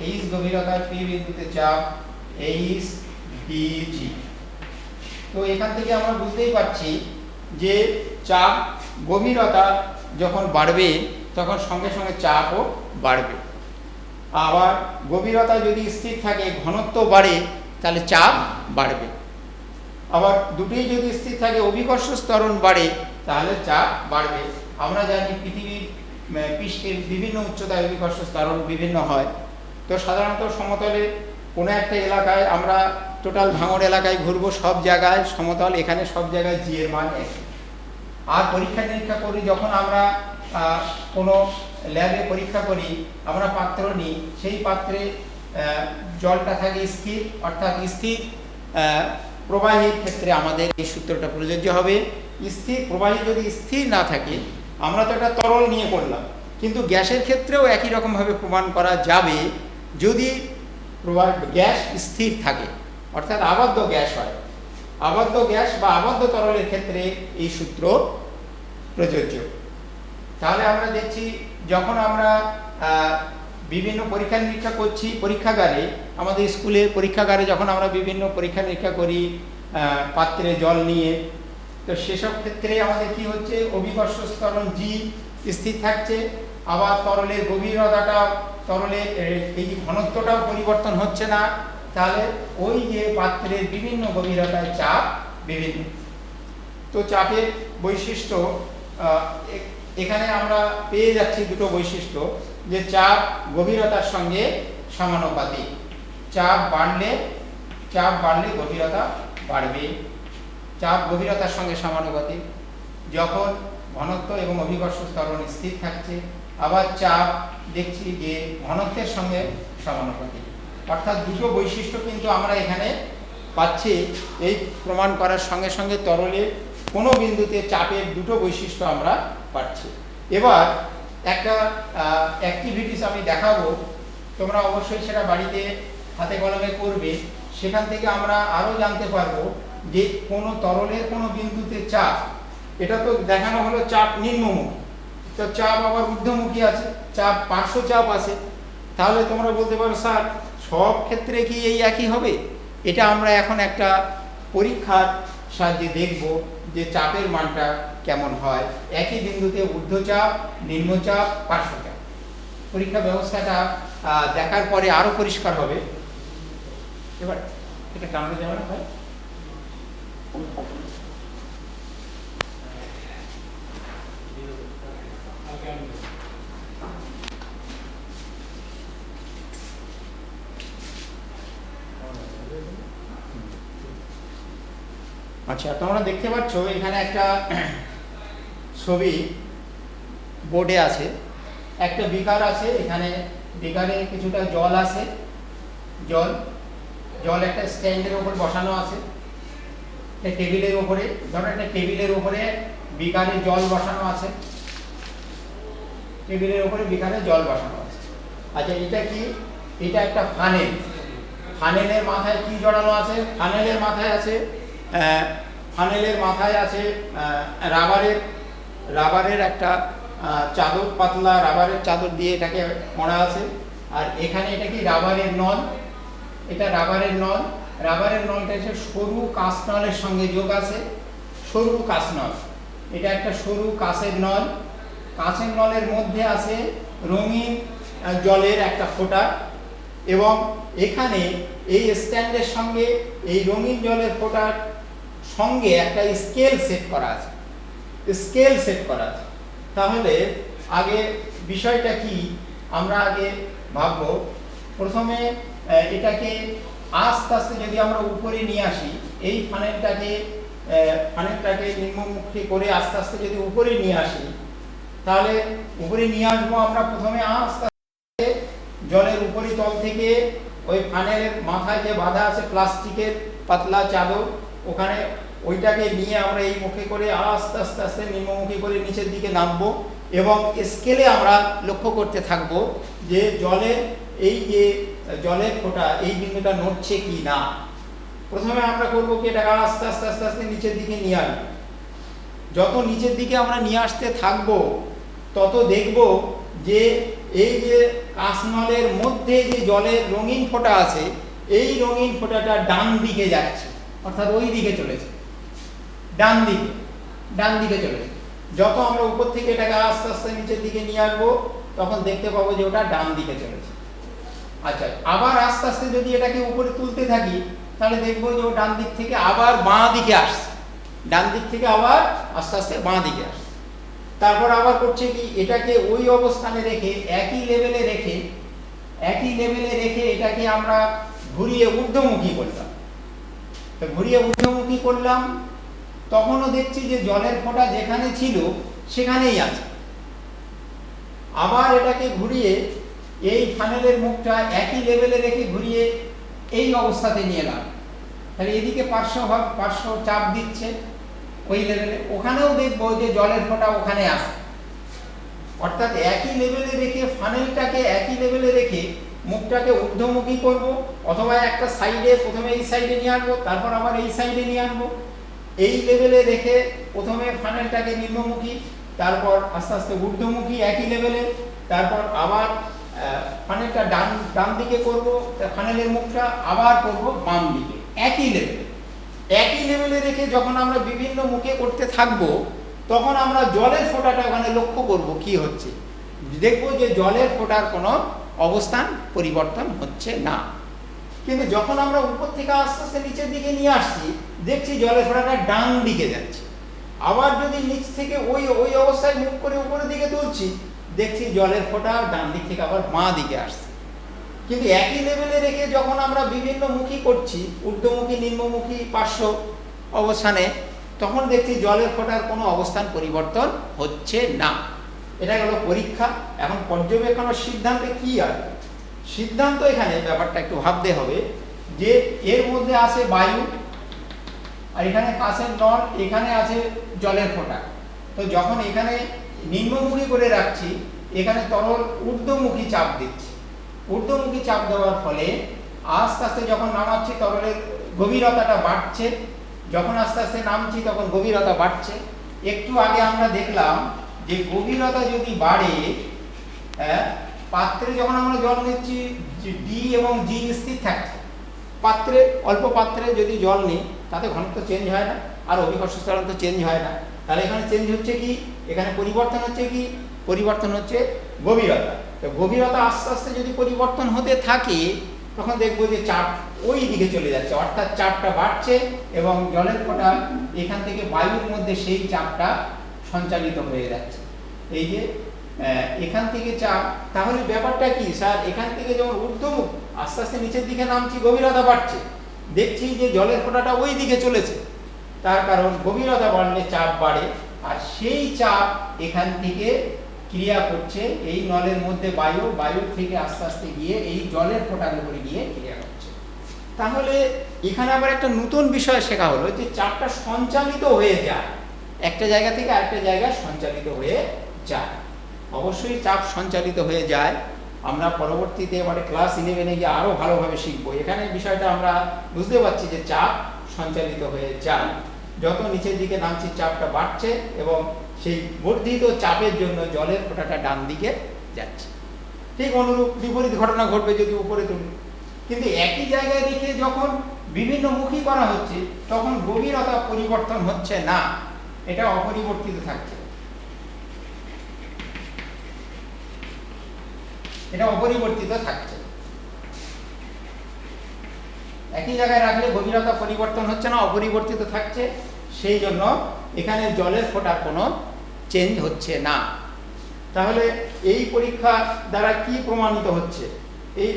এইচ গভীরতায় পি বিন্দুতে চাপ এইচ ডি জি। তো এখান থেকে আমরা বুঝতেই পারছি যে চাপ গভীরতা যখন বাড়বে তখন সঙ্গে সঙ্গে চাপও বাড়বে। আবার গভীরতা যদি স্থির থাকে, ঘনত্ব বাড়ে, তাহলে চাপ বাড়বে। আবার দুটোই যদি স্থির থাকে, অভিকর্ষ ত্বরণ বাড়ে, তাহলে চাপ বাড়বে। আমরা জানি পৃথিবীর পৃষ্ঠের বিভিন্ন উচ্চতায় অভিকর্ষ ত্বরণ বিভিন্ন হয়। তো সাধারণত সমতলে কোনো একটা এলাকায় আমরা টোটাল ভাঙড় এলাকায় ঘুরবো, সব জায়গায় সমতল, এখানে সব জায়গায় জি এর মান এক। আর পরীক্ষা নিরীক্ষা করি, যখন আমরা কোনো ল্যাবে পরীক্ষা করি, আমরা পাত্র নিই, সেই পাত্রে জলটা থাকে স্থির, অর্থাৎ স্থির প্রবাহীর ক্ষেত্রে আমাদের এই সূত্রটা প্রযোজ্য হবে। স্থির প্রবাহী যদি স্থির না থাকে, আমরা তো একটা তরল নিয়ে করলাম, কিন্তু গ্যাসের ক্ষেত্রেও একই রকমভাবে প্রমাণ করা যাবে যদি গ্যাস স্থির থাকে, অর্থাৎ আবদ্ধ গ্যাস হয়। আবদ্ধ গ্যাস বা আবদ্ধ তরলের ক্ষেত্রে এই সূত্র প্রযোজ্য। তাহলে আমরা দেখছি, যখন আমরা বিভিন্ন পরীক্ষা নিরীক্ষা করছি পরীক্ষাগারে, আমাদের স্কুলে পরীক্ষাগারে যখন আমরা বিভিন্ন পরীক্ষা নিরীক্ষা করি পাত্রে জল নিয়ে, তো সেসব ক্ষেত্রে আমাদের কি হচ্ছে, অভিকর্ষ ত্বরণ জি স্থির থাকছে, আবার তরলের গভীরতাটা, তরলের এই ঘনত্বটাও পরিবর্তন হচ্ছে না। তাহলে ওই যে পাত্রের বিভিন্ন গভীরতায় চাপ বিভিন্ন। তো চাপের বৈশিষ্ট্য এখানে আমরা পেয়ে যাচ্ছি দুটো বৈশিষ্ট্য, যে চাপ গভীরতার সঙ্গে সমানুপাতিক। চাপ বাড়লে গভীরতা বাড়বে, চাপ গভীরতার সঙ্গে সমানুপাতিক যখন ঘনত্ব এবং অভিকর্ষ ত্বরণ স্থির থাকছে। আবার চাপ দেখছি যে ঘনত্বের সঙ্গে সমানুপাতিক, অর্থাৎ দুটো বৈশিষ্ট্য কিন্তু আমরা এখানে পাচ্ছি। এই প্রমাণ করার সঙ্গে সঙ্গে তরলের কোনো বিন্দুতে চাপের দুটো বৈশিষ্ট্য আমরা পাচ্ছি। এবার একটা অ্যাক্টিভিটিস আমি দেখাবো, তোমরা অবশ্যই সেটা বাড়িতে হাতে কলমে করবে। সেখান থেকে আমরা আরও জানতে পারবো যে কোনো তরলের কোনো বিন্দুতে চাপ, এটা তো দেখানো হলো চাপ নিম্নমুখী, তো চাপ আবার ঊর্ধ্বমুখী আছে, চাপ পার্শ্ব চাপ আছে। তাহলে তোমরা বলতে পারো, স্যার সব ক্ষেত্রে কি এই একই হবে? এটা আমরা এখন একটা পরীক্ষার সাহায্যে দেখব যে চাপের মানটা কেমন হয় একই বিন্দুতে, ঊর্ধ্বচাপ, নিম্নচাপ, পার্শ্বচাপ। পরীক্ষা ব্যবস্থাটা দেখার পরে আরো পরিষ্কার হবে। এবার এটা কেমন যেমন হয়, আচ্ছা তোমরা দেখতে পাচ্ছ এখানে একটা ছবি বোর্ডে আছে, একটা বিকার আছে, এখানে বিকারে কিছুটা জল আছে, জল একটা স্ট্যান্ডের উপর বসানো আছে, টেবিলের উপরে, ধরো একটা টেবিলের উপরে বিকারে জল বসানো আছে, টেবিলের উপরে বিকারে জল বসানো আছে। আচ্ছা এটা কি? এটা একটা ফানেল। ফানেলের মাথায় কি জড়ানো আছে? ফানেলের মাথায় আছে রাবারের একটা চাদর, পাতলা রাবারের চাদর দিয়ে এটাকে মোড়া আছে। আর এখানে এটা কি রাবারের নল, এটা রাবারের নলটা এসে সরু কাঁচ নলের সঙ্গে যোগ আছে, সরু কাঁচ নল। এটা একটা সরু কাঁচের নল, কাঁচের নলের মধ্যে আছে রঙিন জলের একটা ফোঁটা, এবং এখানে এই স্ট্যান্ডের সঙ্গে এই রঙিন জলের ফোঁটার সঙ্গে একটা স্কেল সেট করা আছে, তাহলে আগে বিষয়টা কি আমরা আগে ভাববো। প্রথমে এটাকে আস্তে আস্তে যদি আমরা উপরে নিয়ে আসি, এই ফানেলটাকে নিম্নমুখী করে আস্তে আস্তে যদি উপরে নিয়ে আসি, তাহলে উপরে নিয়ে আসবো আমরা প্রথমে আস্তে আস্তে জলের উপরিতল থেকে ওই ফানেলের মাথায় যে বাঁধা আছে প্লাস্টিকের পাতলা চাদর, ওখানে ওইটাকে নিয়ে আমরা এই মুখে করে আস্তে আস্তে আস্তে নিম্নমুখী করে নিচের দিকে নামবো এবং স্কেলে আমরা লক্ষ্য করতে থাকবো যে এই যে জলের ফোঁটা এই বিন্দুটা নড়ছে কি না। প্রথমে আমরা করবো কি এটাকে আস্তে আস্তে আস্তে আস্তে নিচের দিকে নিয়ে আসবো। যত নিচের দিকে আমরা নিয়ে আসতে থাকবো তত দেখব যে এই যে কাঁচনলের মধ্যে যে জলের রঙিন ফোঁটা আছে, এই রঙিন ফোঁটাটা ডান দিকে যাচ্ছে, অর্থাৎ ওই দিকে চলেছে, ডান দিকে চলেছে। যত আমরা উপর থেকে এটাকে আস্তে আস্তে নিচের দিকে নিয়ে আসবো তখন দেখতে পাবো যে ওটা ডান দিকে চলেছে। আচ্ছা, আবার আস্তে আস্তে যদি এটাকে উপরে তুলতে থাকি তাহলে দেখবো যে ও ডান দিক থেকে আবার বাঁ দিকে আসছে, ডান দিক থেকে আবার আস্তে আস্তে বাঁ দিকে আসছে। তারপর আবার করছে কি, এটাকে ওই অবস্থানে রেখে একই লেভেলে রেখে এটাকে আমরা ঘুরিয়ে ঊর্ধ্বমুখী করলাম। তো ঘুরিয়ে ঊর্ধ্বমুখী করলাম, তখনও দেখছি যে জলের ফোঁটা যেখানে ছিল সেখানেই আছে। আবার এটাকে ঘুরিয়ে এই ফানেলের মুখটা একই লেভেলে রেখে ঘুরিয়ে এই অবস্থাতে নিয়ে এলাম, তাহলে এদিকে পার্শ্ব চাপ দিচ্ছে ওই লেভেলে, ওখানেও দেখবো যে জলের ফোঁটা ওখানে আসে। অর্থাৎ একই লেভেলে রেখে ফানেলটাকে একই লেভেলে রেখে মুখটাকে ঊর্ধ্বমুখী করব, অথবা একটা সাইডে প্রথমে এই সাইডে নিয়ে আনবো, তারপর আবার এই সাইডে নিয়ে আনবো। এই লেভেলে রেখে প্রথমে ফানেলটাকে নিম্নমুখী, তারপর আস্তে আস্তে ঊর্ধ্বমুখী একই লেভেলে, তারপর আবার ফানেলটা ডান দিকে করব, ফানেলের মুখটা আবার করব বাম দিকে, একই লেভেলে রেখে যখন আমরা বিভিন্ন মুখে করতে থাকবো তখন আমরা জলের ফোঁটাটা ওখানে লক্ষ্য করব কি হচ্ছে। দেখবো যে জলের ফোঁটার কোনো অবস্থান পরিবর্তন হচ্ছে না। কিন্তু যখন আমরা উপর থেকে আস্তে আস্তে নিচের দিকে নিয়ে আসছি দেখছি জলের ফোঁটাটা ডান দিকে যাচ্ছে। আবার যদি নিচ থেকে ওই অবস্থায় মুখ করে উপরের দিকে তুলছি দেখছি জলের ফোঁটা ডান দিক থেকে আবার বাঁ দিকে আসছে। কিন্তু একই লেভেলে রেখে যখন আমরা বিভিন্ন মুখী করছি, ঊর্ধ্বমুখী, নিম্নমুখী, পার্শ্ব অবস্থানে, তখন দেখছি জলের ফোঁটার কোনো অবস্থান পরিবর্তন হচ্ছে না। এটা গেল পরীক্ষা। এখন পর্যবেক্ষণের সিদ্ধান্তে কি আসবে? সিদ্ধান্ত এখানে ব্যাপারটা একটু ভাবতে হবে যে এর মধ্যে আছে বায়ু, আর এখানে কাঁচের নল, এখানে আছে জলের ফোঁটা। তো যখন এখানে নিম্নমুখী করে রাখছি, এখানে তরল ঊর্ধ্বমুখী চাপ দিচ্ছি। ঊর্ধ্বমুখী চাপ দেওয়ার ফলে আস্তে আস্তে যখন নামাচ্ছি তরলের গভীরতাটা বাড়ছে, যখন আস্তে আস্তে নামছি তখন গভীরতা বাড়ছে। একটু আগে আমরা দেখলাম যে গভীরতা যদি বাড়ে, পাত্রে যখন আমরা জল নিচ্ছি ডি এবং জি স্থির থাকছে। অল্প পাত্রে যদি জল নিই তাতে ঘনত্ব চেঞ্জ হয় না, আর অভিকর্ষ স্থলান্ত চেঞ্জ হয় না। তাহলে এখানে চেঞ্জ হচ্ছে কি, এখানে পরিবর্তন হচ্ছে কি, পরিবর্তন হচ্ছে গভীরতা। তো গভীরতা আস্তে আস্তে যদি পরিবর্তন হতে থাকে তখন দেখবো যে চাপ ওই দিকে চলে যাচ্ছে, অর্থাৎ চাপটা বাড়ছে এবং জলের ফোঁটা এখান থেকে বায়ুর মধ্যে সেই চাপটা সঞ্চালিত হয়ে যাচ্ছে। এই যে এখান থেকে চাপ, তাহলে ব্যাপারটা কি স্যার, এখান থেকে যখন ঊর্ধ্বমুখ আস্তে আস্তে নিচের দিকে নামছি গভীরতা বাড়ছে, দেখছি যে জলের ফোঁটাটা ওই দিকে চলেছে। তার কারণ গভীরতা বাড়লে চাপ বাড়ে, আর সেই চাপ এখান থেকে ক্রিয়া করছে এই নলের মধ্যে বায়ুর থেকে আস্তে আস্তে গিয়ে এই জলের ফোঁটার উপরে গিয়ে ক্রিয়া করছে। তাহলে এখানে আবার একটা নতুন বিষয় শেখা হলো যে চাপটা সঞ্চালিত হয়ে যায়, একটা জায়গা থেকে আরেকটা জায়গায় সঞ্চালিত হয়ে যায়। অবশ্যই চাপ সঞ্চালিত হয়ে যায়। আমরা পরবর্তীতে এবারে ক্লাস 11-এ গিয়ে আরও ভালোভাবে শিখবো। এখানে বিষয়টা আমরা বুঝতে পারছি যে চাপ সঞ্চালিত হয়ে যায়, যত নিচের দিকে নামছি চাপটা বাড়ছে এবং সেই বর্ধিত চাপের জন্য জলের ফোঁটাটা ডান দিকে যাচ্ছে। ঠিক অনুরূপ বিপরীত ঘটনা ঘটবে যদি উপরে তুলি। কিন্তু একই জায়গায় রেখে যখন বিভিন্ন মুখী করা হচ্ছে তখন গভীরতা পরিবর্তন হচ্ছে না, এটা অপরিবর্তিত থাকছে, এটা অপরিবর্তিত থাকছে। একই জায়গায় রাখলে গভীরতা পরিবর্তন হচ্ছে না, অপরিবর্তিত থাকছে। সেই জন্য এখানে জলের ফোঁটার কোনো চেঞ্জ হচ্ছে না। তাহলে এই পরীক্ষা দ্বারা কি প্রমাণিত হচ্ছে? এই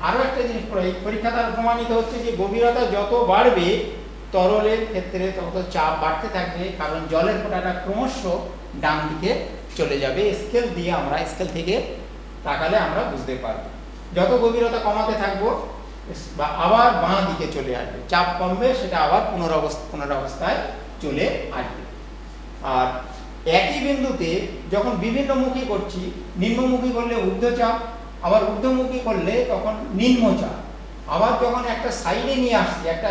আরো একটা জিনিস এই পরীক্ষা দ্বারা প্রমাণিত হচ্ছে যে গভীরতা যত বাড়বে তরলের ক্ষেত্রে তত চাপ বাড়তে থাকবে, কারণ জলের ফোঁটাটা ক্রমশ ডান দিকে চলে যাবে। স্কেল দিয়ে আমরা স্কেল থেকে তাকালে আমরা বুঝতে পারবো যত গভীরতা কমাতে থাকবো বা আবার বাঁ দিকে চলে আসবে, চাপ কমবে, সেটা আবার পুনরাবস্থায় চলে আসবে। আর একই বিন্দুতে যখন বিভিন্ন মুখী করছি, নিম্নমুখী করলে ঊর্ধ্বচাপ, আবার ঊর্ধ্বমুখী করলে তখন নিম্নচাপ, আবার যখন একটা সাইডে নিয়ে আসছি একটা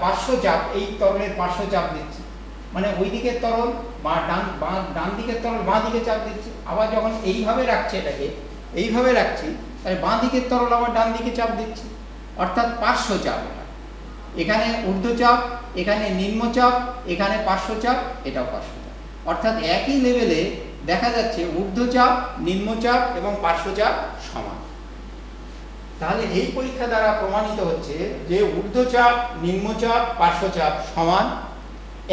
পার্শ্বচাপ, এই তরলের পার্শ্বচাপ দিচ্ছি, মানে ওই দিকের তরল বা ডান দিকের তরল বাঁ দিকে চাপ দিচ্ছি, আবার যখন এইভাবে রাখছি এটাকে এইভাবে রাখছি, তাহলে বাঁ দিকের তরল আবার ডান দিকে চাপ দিচ্ছি, অর্থাৎ পার্শ্বচাপ। এখানে ঊর্ধ্বচাপ, এখানে নিম্নচাপ, এখানে পার্শ্বচাপ, এটাও পার্শ্বচাপ, অর্থাৎ একই লেভেলে দেখা যাচ্ছে ঊর্ধ্বচাপ, নিম্নচাপ এবং পার্শ্বচাপ সমান। তাহলে এই পরীক্ষা দ্বারা প্রমাণিত হচ্ছে যে ঊর্ধ্বচাপ, নিম্নচাপ, পার্শ্বচাপ সমান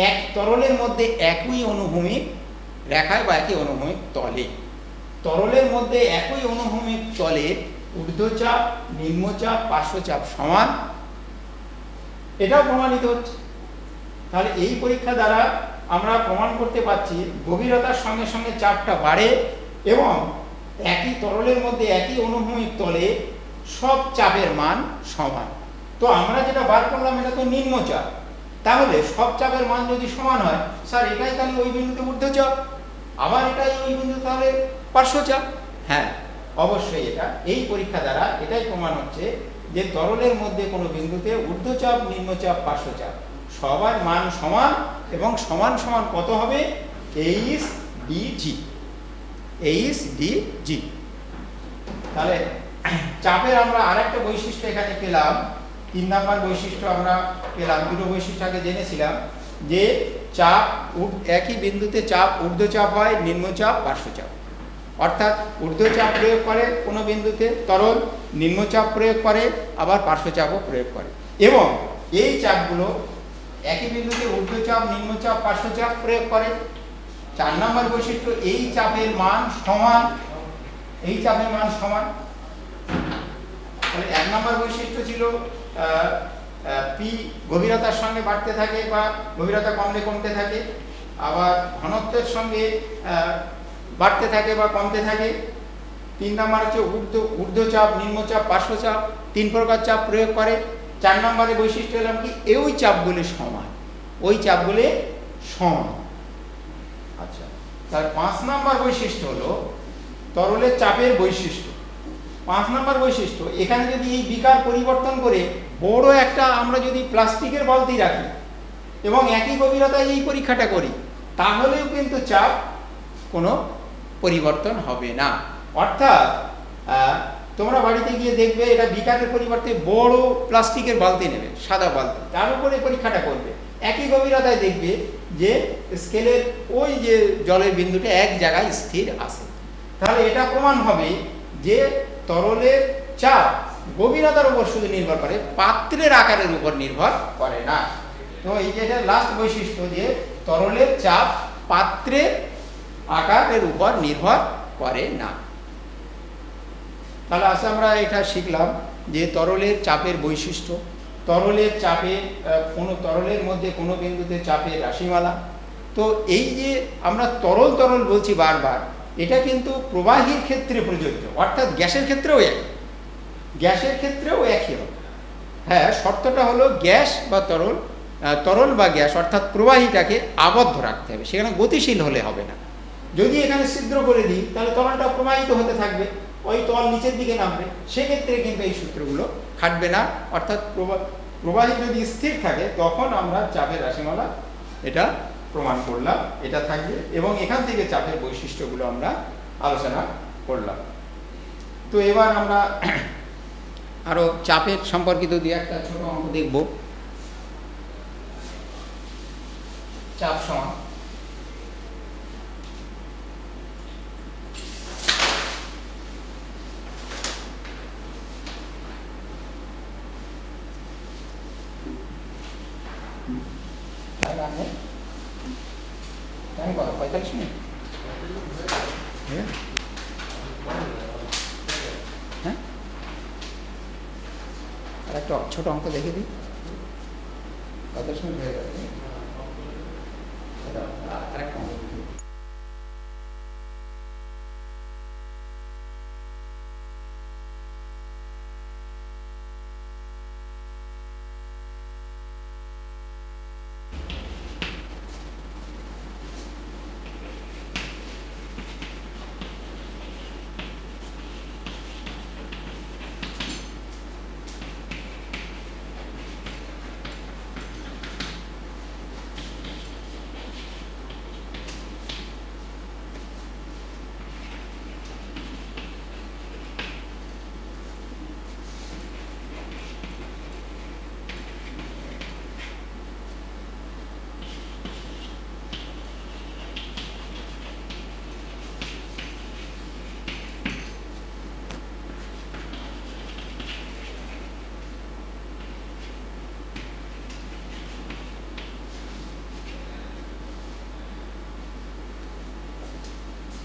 এক তরলের মধ্যে একই অনুভূমিক রেখায় বা একই অনুভূমিক তলে। তরলের মধ্যে একই অনুভূমিক তলে ঊর্ধ্বচাপ, নিম্নচাপ, পার্শ্বচাপ সমান, এটাও প্রমাণিত হচ্ছে। তাহলে এই পরীক্ষা দ্বারা আমরা প্রমাণ করতে পারছি গভীরতার সঙ্গে সঙ্গে চাপটা বাড়ে এবং একই তরলের মধ্যে একই অনুভূমিক তলে সব চাপের মান সমান। তো আমরা যেটা বার করলাম এটা তো নিম্নচাপ, তাহলে সব চাপের মান যদি সমান হয়, স্যার এটাই তাহলে ওই বিন্দুতে ঊর্ধ্বচাপ, আবার এটাই ওই বিন্দু তাহলে পার্শ্বচাপ। হ্যাঁ, অবশ্যই এটা এই পরীক্ষা দ্বারা এটাই প্রমাণ হচ্ছে যে তরলের মধ্যে কোনো বিন্দুতে ঊর্ধ্বচাপ, নিম্নচাপ, পার্শ্বচাপ সবার মান সমান এবং সমান সমান কত হবে? এইচ ডি জি, এইচ ডি জি। তাহলে চাপের আমরা আরেকটা বৈশিষ্ট্য এখানে পেলাম, 3 নাম্বার বৈশিষ্ট্য আমরা পেলাম। দুটো বৈশিষ্ট্য আগে জেনেছিলাম যে চাপ একই বিন্দুতে চাপ ঊর্ধ্বচাপ হয়, নিম্নচাপ, পার্শ্বচাপ, অর্থাৎ ঊর্ধ্বচাপ প্রয়োগ করে কোনো বিন্দুতে তরল, নিম্নচাপ প্রয়োগ করে, আবার পার্শ্বচাপও প্রয়োগ করে, এবং এই চাপগুলো একই বিন্দুতে ঊর্ধ্বচাপ, নিম্নচাপ, পার্শ্বচাপ প্রয়োগ করে। 4 নম্বর বৈশিষ্ট্য এই চাপের মান সমান, এই চাপের মান সমান। তাহলে 1 নম্বর বৈশিষ্ট্য ছিল পি গভীরতার সঙ্গে বাড়তে থাকে বা গভীরতা কমলে কমতে থাকে, আবার ঘনত্বের সঙ্গে বাড়তে থাকে বা কমতে থাকে। 3 নম্বর হচ্ছে ঊর্ধ্বচাপ, নিম্নচাপ, পার্শ্বচাপ 3 প্রকার চাপ প্রয়োগ করে। 4 নম্বরে বৈশিষ্ট্য এলাম কি ওই চাপগুলি সমান, ওই চাপগুলি সমান। আচ্ছা, তার 5 নম্বর বৈশিষ্ট্য হলো তরলের চাপের বৈশিষ্ট্য। 5 নম্বর বৈশিষ্ট্য, এখানে যদি এই বিকার পরিবর্তন করে বড় একটা আমরা যদি প্লাস্টিকের বালতি রাখি এবং একই গভীরতায় এই পরীক্ষাটা করি, তাহলেও কিন্তু চাপ কোনো পরিবর্তন হবে না। অর্থাৎ তোমরা বাড়িতে গিয়ে দেখবে এটা বিকারের পরিবর্তে বড় প্লাস্টিকের বালতি নেবে, সাদা বালতি, তার উপরে পরীক্ষাটা করবে, একই গভীরতায় দেখবে যে স্কেলের ওই যে জলের বিন্দুটা এক জায়গায় স্থির আছে। তাহলে এটা প্রমাণ হবে যে তরলের চাপ গভীরতার উপর শুধু নির্ভর করে, পাত্রের আকারের উপর নির্ভর করে না। তো এই যে এটা লাস্ট বৈশিষ্ট্য যে তরলের চাপ পাত্রের আকারের উপর নির্ভর করে না। তাহলে আজ আমরা এটা শিখলাম যে তরলের চাপের বৈশিষ্ট্য, তরলের চাপে তরলের মধ্যে কোনো বিন্দুতে চাপের রাশিমালা। তো এই যে আমরা তরল তরল বলছি বারবার, এটা কিন্তু প্রবাহীর ক্ষেত্রে প্রযোজ্য, অর্থাৎ গ্যাসের ক্ষেত্রেও একই, গ্যাসের ক্ষেত্রেও একই হবে। হ্যাঁ, শর্তটা হলো গ্যাস বা তরল বা গ্যাস অর্থাৎ প্রবাহীটাকে আবদ্ধ রাখতে হবে, সেখানে গতিশীল হলে হবে না। যদি এখানে ছিদ্র করে দিই তাহলে তরলটা প্রবাহিত হতে থাকবে, ওই তল নিচের দিকে নামবে, সেক্ষেত্রে কিন্তু এই সূত্রগুলো খাটবে না। অর্থাৎ প্রবাহী যদি স্থির থাকে তখন আমরা চাপের রাশিমালা এটা প্রমাণ করলাম, এটা থাকবে, এবং এখান থেকে চাপের বৈশিষ্ট্যগুলো আমরা আলোচনা করলাম। তো এবার আমরা আরো চাপের সম্পর্কিত দিয়ে একটা ছোট অঙ্ক দেখব। চাপ সমান টাইম কত? 45 মিনিট। হ্যাঁ, আর একটা ছোট অঙ্ক দেখে দিই। কত সময় হয়ে গেছে? আর একটা অঙ্ক দেখি।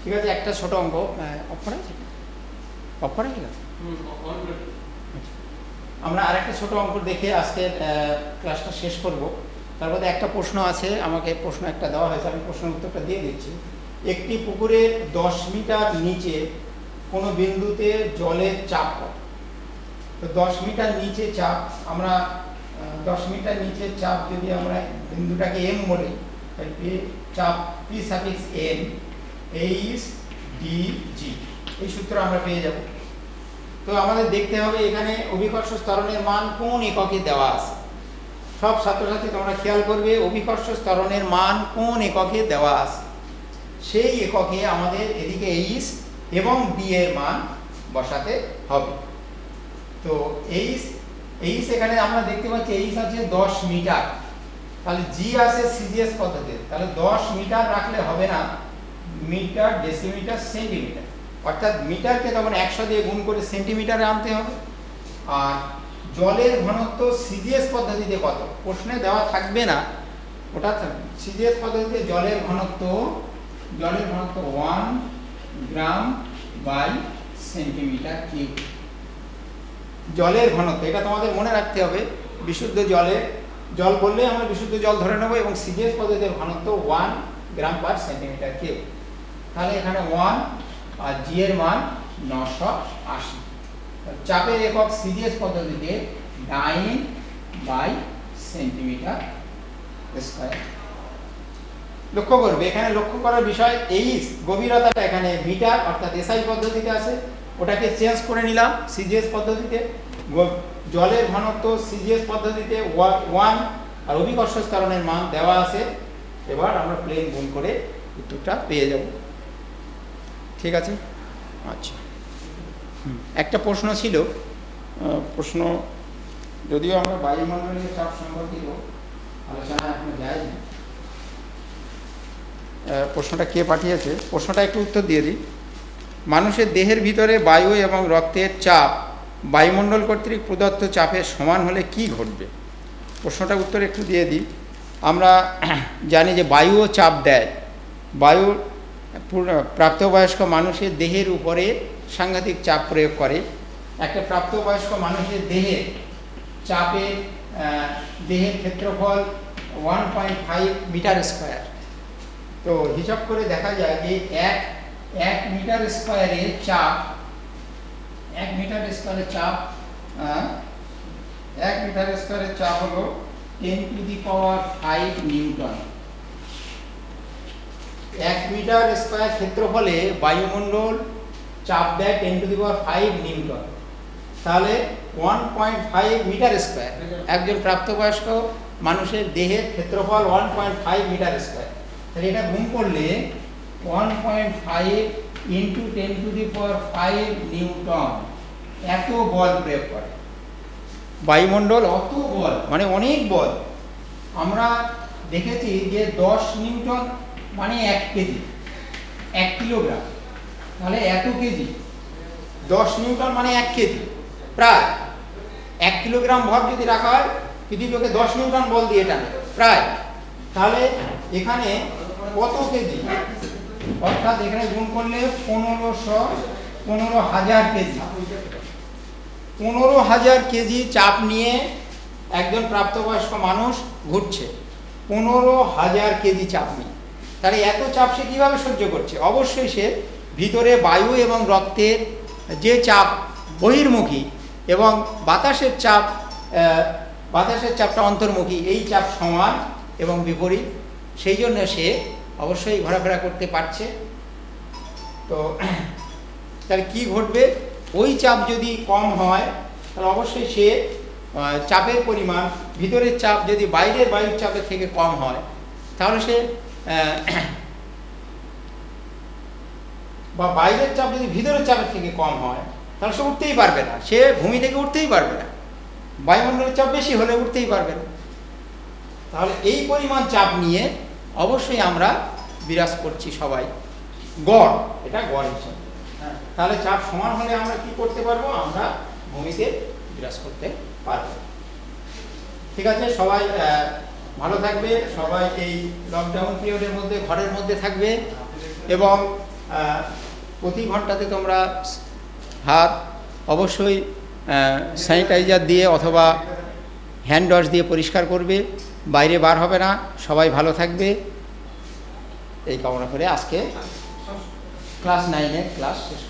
ঠিক আছে, একটা ছোট অঙ্ক অফার আছে, অফার আছে। আমরা আরেকটা ছোট অঙ্ক দেখে আজকের ক্লাসটা শেষ করব। তার মধ্যে একটা প্রশ্ন আছে, আমাকে প্রশ্ন একটা দেওয়া হয়েছে, আমি প্রশ্নের উত্তরটা দিয়ে দিচ্ছি। একটি পুকুরের 10 মিটার নিচে কোনো বিন্দুতে জলের চাপ কত? তো 10 মিটার নিচে চাপ, আমরা 10 মিটার নিচে চাপ যদি আমরা বিন্দুটাকে এম বলি, চাপ P suffix M H D G, এই সূত্র আমরা পেয়ে যাব। তো আমাদের দেখতে হবে এখানে অভিকর্ষ ত্বরণের মান কোন এককে দেওয়া আছে। সব ছাত্রছাত্রী তোমরা খেয়াল করবে, অভিকর্ষ ত্বরণের মান কোন এককে দেওয়া আছে, সেই এককে আমাদের এদিকে এইচ এবং ডি এর মান বসাতে হবে। তো এইচ এখানে আমরা দেখতে পাচ্ছি এইচ আছে 10 মিটার, তাহলে জি আছে সিজিএস পদ্ধতিতে, তাহলে 10 মিটার রাখলে হবে না, মিটার, ডেসিমিটার, সেন্টিমিটার, অর্থাৎ মিটারকে তখন 100 দিয়ে গুণ করে সেন্টিমিটারে আনতে হবে। আর জলের ঘনত্ব সিজিএস পদ্ধতিতে কত, প্রশ্নে দেওয়া থাকবে না, ওটা সিজিএস পদ্ধতিতে জলের ঘনত্ব 1 গ্রাম বাই সেন্টিমিটার কিউব। জলের ঘনত্ব এটা তোমাদের মনে রাখতে হবে, বিশুদ্ধ জল বললে আমরা বিশুদ্ধ জল ধরে নেব, এবং সিজিএস পদ্ধতির ঘনত্ব 1 গ্রাম পার সেন্টিমিটার কিউব। তাহলে এখানে 1 আর জি এর মান 980। চাপের একক সিজিএস পদ্ধতিতে ডাইন বাই সেন্টিমিটার স্কয়ার। লক্ষ্য করবে, এখানে লক্ষ্য করার বিষয় এইচ গভীরতাটা এখানে মিটার অর্থাৎ এসআই পদ্ধতিতে আছে, ওটাকে চেঞ্জ করে নিলাম সিজিএস পদ্ধতিতে। জলের ঘনত্ব সিজিএস পদ্ধতিতে 1 আর অভিকর্ষ ত্বরণের মান দেওয়া আছে। এবার আমরা প্লেন গুণ করে উত্তরটা পেয়ে যাব। ঠিক আছে, আচ্ছা। একটা প্রশ্ন ছিল, প্রশ্ন যদিও আমরা বায়ুমণ্ডলীয় চাপ সম্পর্কিত আলোচনা এখনো যায়নি, প্রশ্নটা কে পাঠিয়েছে, প্রশ্নটা একটু উত্তর দিয়ে দিই। মানুষের দেহের ভিতরে বায়ু এবং রক্তের চাপ বায়ুমণ্ডল কর্তৃক প্রদত্ত চাপের সমান হলে কি ঘটবে? প্রশ্নটা উত্তর একটু দিয়ে দিই। আমরা জানি যে বায়ুও চাপ দেয়, বায়ু প্রাপ্তবয়স্ক মানুষের দেহের উপরে সাংঘাতিক চাপ প্রয়োগ করে। একটা প্রাপ্তবয়স্ক মানুষের দেহের ক্ষেত্রফল 1.5 মিটার স্কয়ার। তো হিসাব করে দেখা যায় যে এক মিটার স্কয়ারের চাপ 1 মিটার স্কয়ারের চাপ হলো 10⁵ নিউটন। 1 মিটার স্কয়ার ক্ষেত্রফলে বায়ুমণ্ডল চাপ দেয় 10⁵ নিউটন, তাহলে 1.5 মিটার স্কয়ার। একজন প্রাপ্তবয়স্ক মানুষের দেহের ক্ষেত্রফল 1.5 মিটার স্কয়ার, তাহলে এটা গুণ করলে 1.5 ইন্টু 10⁵ নিউটন, এত বল প্রয়োগ করে বায়ুমণ্ডল, অত বল মানে অনেক বল। আমরা দেখেছি যে 10 নিউটন মানে 1 কেজি, 1 কিলোগ্রাম, তাহলে এত কেজি, 10 নিউটন মানে 1 কেজি, প্রায় 1 কিলোগ্রাম ভর যদি রাখা হয়, পৃথিবীকে 10 নিউটন বল দিয়ে টানে প্রায়, তাহলে এখানে কত কেজি, অর্থাৎ এখানে গুণ করলে 15,000 কেজি, 15,000 কেজি চাপ নিয়ে একজন প্রাপ্তবয়স্ক মানুষ ঘুরছে, 15,000 কেজি চাপ নিয়ে। তাহলে এত চাপ সে কীভাবে সহ্য করছে? অবশ্যই সে ভিতরে বায়ু এবং রক্তের যে চাপ বহির্মুখী এবং বাতাসের চাপটা অন্তর্মুখী, এই চাপ সমান এবং বিপরীত, সেই জন্য সে অবশ্যই ঘোরাফেরা করতে পারছে। তো তাহলে কী ঘটবে? ওই চাপ যদি কম হয় তাহলে অবশ্যই সে চাপের পরিমাণ, ভিতরের চাপ যদি বাইরের বায়ুর চাপের থেকে কম হয় তাহলে সে বা বাইরের চাপ যদি ভিতরের চাপের থেকে কম হয় তাহলে সে উঠতেই পারবে না, সে ভূমি থেকে উঠতেই পারবে না, বায়ুমণ্ডলের চাপ বেশি হলে উঠতেই পারবে না। তাহলে এই পরিমাণ চাপ নিয়ে অবশ্যই আমরা বিরাজ করছি সবাই, গড়, এটা গড় হিসাবে। তাহলে চাপ সমান হলে আমরা কি করতে পারবো? আমরা ভূমিতে বিরাজ করতে পারবো। ঠিক আছে, সবাই ভালো থাকবে, সবাই এই লকডাউন পিরিয়ডের মধ্যে ঘরের মধ্যে থাকবে এবং প্রতি ঘন্টাতে তোমরা হাত অবশ্যই স্যানিটাইজার দিয়ে অথবা হ্যান্ড ওয়াশ দিয়ে পরিষ্কার করবে, বাইরে বার হবে না, সবাই ভালো থাকবে এই কামনা করে আজকে ক্লাস 9-এর ক্লাস শেষ।